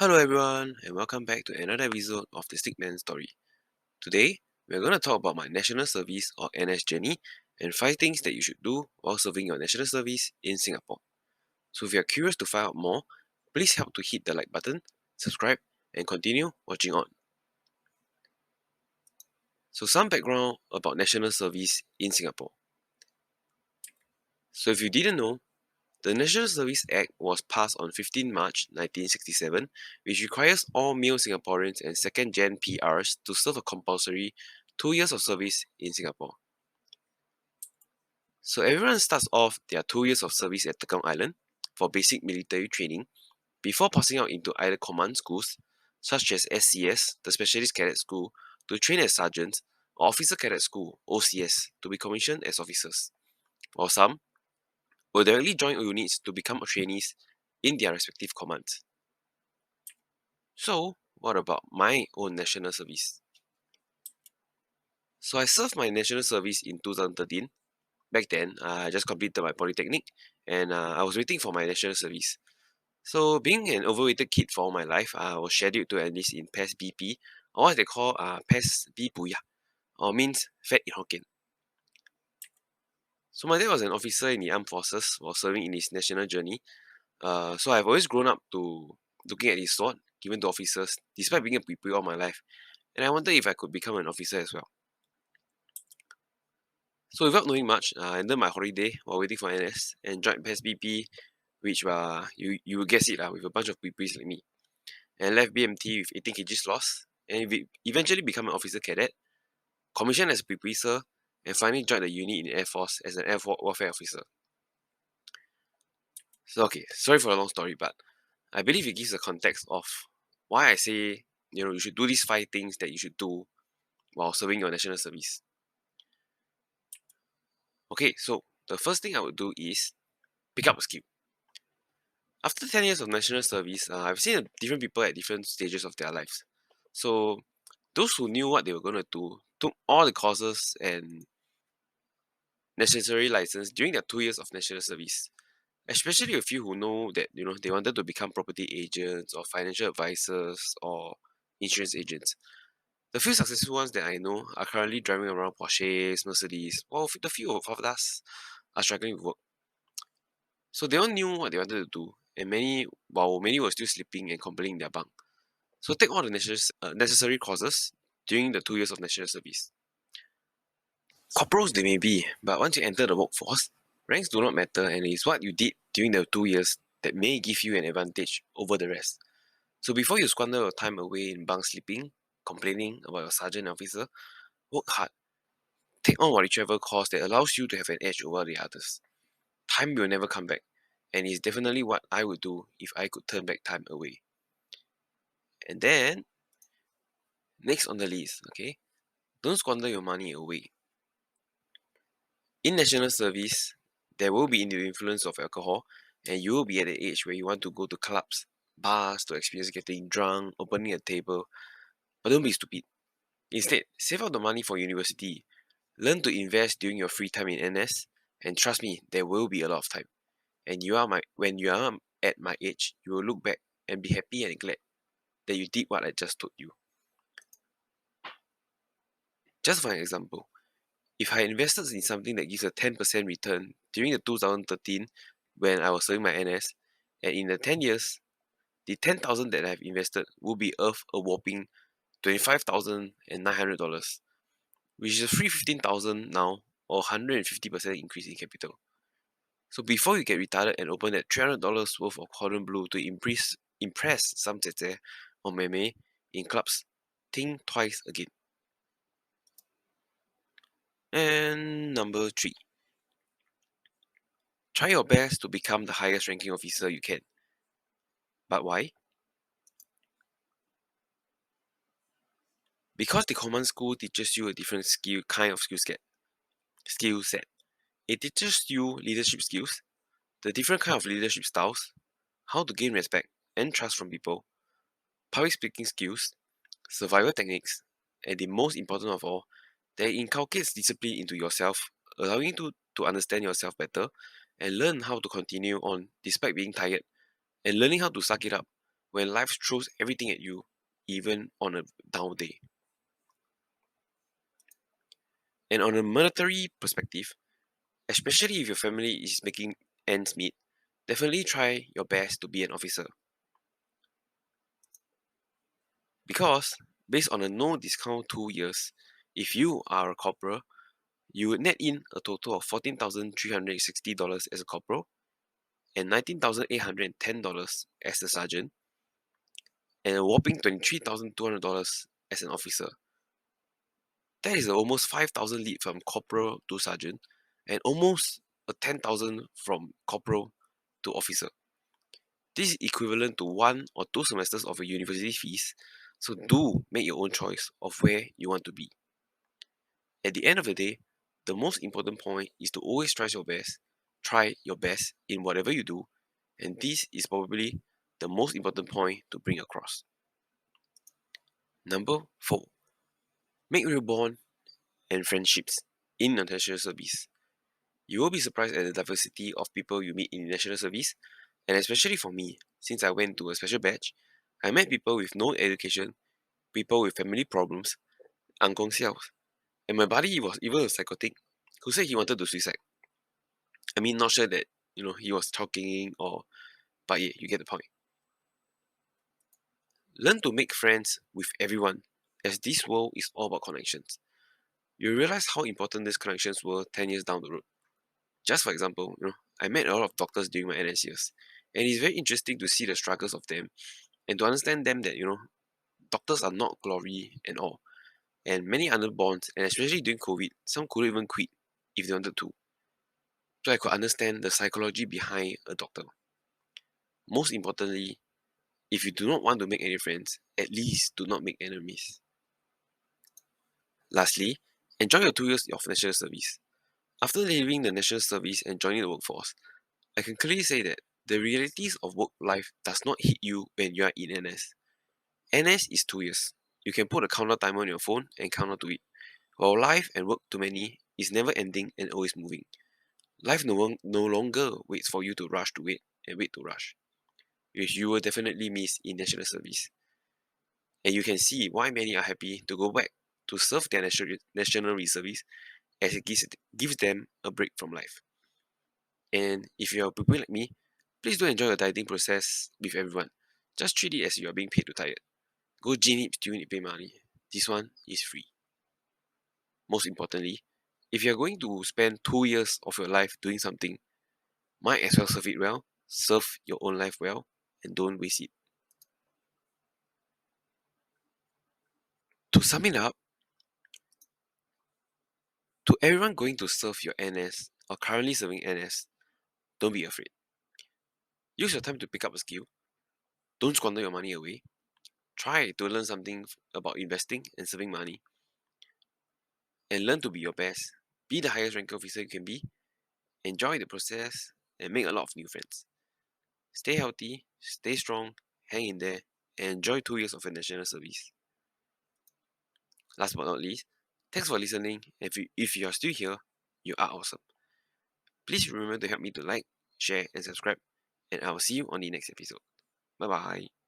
Hello everyone, and welcome back to another episode of the Stickman Story. Today, we're going to talk about my national service or NS journey and 5 things that you should do while serving your national service in Singapore. So if you're curious to find out more, please help to hit the like button, subscribe, and continue watching on. So some background about national service in Singapore. So if you didn't know, the National Service Act was passed on 15 March 1967, which requires all male Singaporeans and second-gen PRs to serve a compulsory 2 years of service in Singapore. So everyone starts off their 2 years of service at Tekong Island for basic military training before passing out into either command schools, such as SCS, the Specialist Cadet School, to train as sergeants, or Officer Cadet School, OCS, to be commissioned as officers, while some will directly join units to become trainees in their respective commands. So, what about my own national service? So, I served my national service in 2013. Back then, I just completed my polytechnic and I was waiting for my national service. So, being an overweighted kid for all my life, I was scheduled to enlist in Pes BP, or what they call Pes BP, or means fat in Hokkien. So, my dad was an officer in the armed forces while serving in his national journey. So, I've always grown up to looking at his sword given to officers, despite being a PP all my life. And I wondered if I could become an officer as well. So without knowing much, I ended my holiday while waiting for NS and joined PES BP, which you will guess it with a bunch of PPs like me, and left BMT with 18 kgs loss, and eventually become an officer cadet, commissioned as a PP sir, and finally joined the unit in the Air Force as an Air Warfare officer. So okay, sorry for a long story, but I believe it gives a context of why I say you should do these 5 things that you should do while serving your national service. Okay, so the first thing I would do is pick up a skill. After 10 years of national service, I've seen different people at different stages of their lives. So those who knew what they were going to do took all the courses and necessary license during their 2 years of national service. Especially a few who know that they wanted to become property agents or financial advisors or insurance agents. The few successful ones that I know are currently driving around Porsches, Mercedes, while the few of us are struggling with work. So they all knew what they wanted to do, and many were still sleeping and complaining their bunk. So take all the necessary courses during the 2 years of national service. Corporals they may be, but once you enter the workforce, ranks do not matter, and it is what you did during the 2 years that may give you an advantage over the rest. So before you squander your time away in bunk sleeping, complaining about your sergeant and officer, work hard. Take on whichever course that allows you to have an edge over the others. Time will never come back, and it's definitely what I would do if I could turn back time away. And then, next on the list, okay, don't squander your money away. In national service, there will be the influence of alcohol, and you will be at the age where you want to go to clubs, bars to experience getting drunk, opening a table. But don't be stupid. Instead, save up the money for university. Learn to invest during your free time in NS, and trust me, there will be a lot of time. And when you are at my age, you will look back and be happy and glad that you did what I just told you. Just for an example, if I invested in something that gives a 10% return during the 2013 when I was serving my NS, and in the 10 years, the 10,000 that I've invested will be worth a whopping $25,900, which is a free 15,000 now, or 150% increase in capital. So before you get retarded and open that $300 worth of cordon bleu to impress some tete or meme in clubs, think twice again. And number 3. Try your best to become the highest ranking officer you can. But why? Because the command school teaches you a different kind of skill set. It teaches you leadership skills, the different kind of leadership styles, how to gain respect and trust from people, public speaking skills, survival techniques, and the most important of all, that it inculcates discipline into yourself, allowing you to understand yourself better and learn how to continue on despite being tired, and learning how to suck it up when life throws everything at you, even on a down day. And on a monetary perspective, especially if your family is making ends meet, definitely try your best to be an officer. Because based on a no discount 2 years, if you are a corporal, you would net in a total of $14,360 as a corporal and $19,810 as a sergeant and a whopping $23,200 as an officer. That is almost 5,000 lead from corporal to sergeant and almost a 10,000 from corporal to officer. This is equivalent to 1 or 2 semesters of a university fees, so do make your own choice of where you want to be. At the end of the day, the most important point is to always try your best in whatever you do, and this is probably the most important point to bring across. Number 4. Make real bond and friendships in the national service. You will be surprised at the diversity of people you meet in national service, and especially for me, since I went to a special batch, I met people with no education, people with family problems, angkong siaos, and my buddy was even a psychotic who said he wanted to suicide. I mean, not sure that, he was talking or, but yeah, you get the point. Learn to make friends with everyone, as this world is all about connections. You realize how important these connections were 10 years down the road. Just for example, I met a lot of doctors during my NS years, and it's very interesting to see the struggles of them and to understand them that, doctors are not glory and all. And many other bonds, and especially during COVID, some couldn't even quit if they wanted to. So I could understand the psychology behind a doctor. Most importantly, if you do not want to make any friends, at least do not make enemies. Lastly, enjoy your 2 years of national service. After leaving the national service and joining the workforce, I can clearly say that the realities of work life does not hit you when you are in NS. NS is 2 years. You can put a counter timer on your phone and count to it. While life and work to many is never ending and always moving. Life no longer waits for you to rush to wait and wait to rush, which you will definitely miss in national service. And you can see why many are happy to go back to serve their national reservists as it gives them a break from life. And if you are people like me, please do enjoy your dieting process with everyone. Just treat it as you are being paid to diet. Go gym it, still need to pay money. This one is free. Most importantly, if you are going to spend 2 years of your life doing something, might as well serve it well, serve your own life well, and don't waste it. To sum it up, to everyone going to serve your NS or currently serving NS, don't be afraid. Use your time to pick up a skill. Don't squander your money away. Try to learn something about investing and saving money. And learn to be your best. Be the highest rank officer you can be. Enjoy the process and make a lot of new friends. Stay healthy, stay strong, hang in there, and enjoy 2 years of your national service. Last but not least, thanks for listening. If you are still here, you are awesome. Please remember to help me to like, share, and subscribe, and I will see you on the next episode. Bye bye.